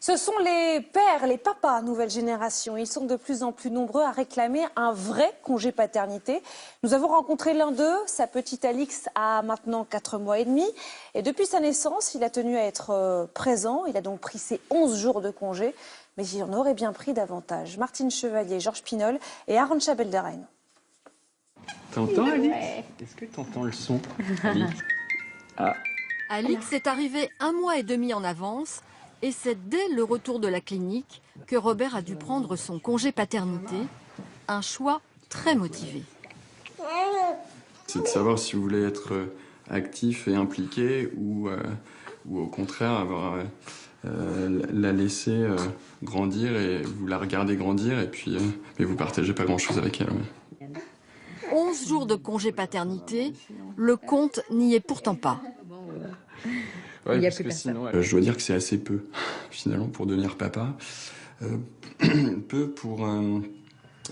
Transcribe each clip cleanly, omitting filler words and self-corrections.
Ce sont les pères, les papas, nouvelle génération. Ils sont de plus en plus nombreux à réclamer un vrai congé paternité. Nous avons rencontré l'un d'eux. Sa petite Alix a maintenant 4 mois et demi. Et depuis sa naissance, il a tenu à être présent. Il a donc pris ses 11 jours de congé. Mais il en aurait bien pris davantage. Martine Chevalier, Georges Pinol et Aaron Chabelderrain. T'entends, Alix? Est-ce que t'entends le son, Alix? Ah. Alix est arrivée 1 mois et demi en avance. Et c'est dès le retour de la clinique que Robert a dû prendre son congé paternité. Un choix très motivé. C'est de savoir si vous voulez être actif et impliqué ou au contraire avoir, la laisser grandir et vous la regardez grandir et puis mais vous partagez pas grand-chose avec elle. Ouais. 11 jours de congé paternité, le compte n'y est pourtant pas. Ouais, parce que sinon, je dois dire que c'est assez peu, finalement, pour devenir papa. Peu pour,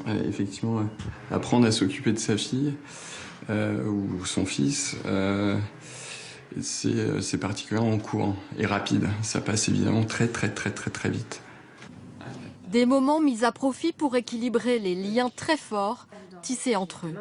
effectivement, apprendre à s'occuper de sa fille ou son fils. C'est particulièrement court et rapide. Ça passe évidemment très vite. Des moments mis à profit pour équilibrer les liens très forts tissés entre eux.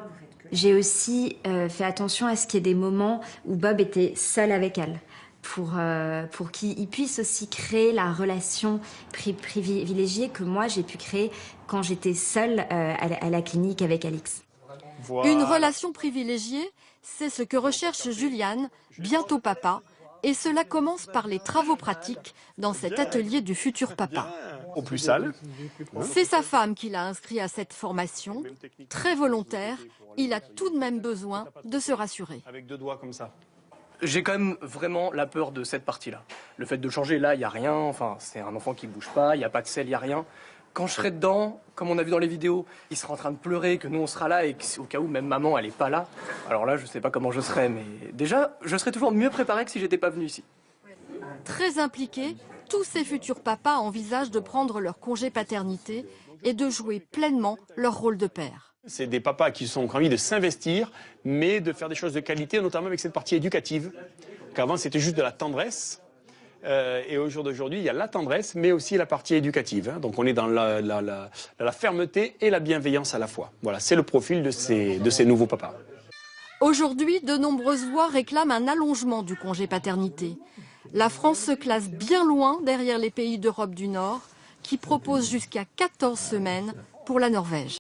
J'ai aussi fait attention à ce qu'il y ait des moments où Bob était seul avec elle. Pour qu'il puisse aussi créer la relation privilégiée que moi j'ai pu créer quand j'étais seule à la clinique avec Alix. Voilà. Une relation privilégiée, c'est ce que recherche Juliane, bientôt papa, et cela commence par les travaux pratiques dans cet atelier du futur papa. Au plus sale. C'est sa femme qui l'a inscrit à cette formation, très volontaire. Il a tout de même besoin de se rassurer. Avec 2 doigts comme ça. J'ai quand même vraiment la peur de cette partie-là. Le fait de changer, là, il n'y a rien. Enfin, c'est un enfant qui ne bouge pas, il n'y a pas de sel, il n'y a rien. Quand je serai dedans, comme on a vu dans les vidéos, il sera en train de pleurer, que nous on sera là et qu'au cas où même maman elle n'est pas là. Alors là, je ne sais pas comment je serai, mais déjà, je serai toujours mieux préparé que si j'étais pas venu ici. Très impliqués, tous ces futurs papas envisagent de prendre leur congé paternité et de jouer pleinement leur rôle de père. C'est des papas qui ont envie de s'investir, mais de faire des choses de qualité, notamment avec cette partie éducative. Qu'avant, c'était juste de la tendresse. Et au jour d'aujourd'hui, il y a la tendresse, mais aussi la partie éducative. Donc on est dans la fermeté et la bienveillance à la fois. Voilà, c'est le profil de ces nouveaux papas. Aujourd'hui, de nombreuses voix réclament un allongement du congé paternité. La France se classe bien loin derrière les pays d'Europe du Nord, qui proposent jusqu'à 14 semaines pour la Norvège.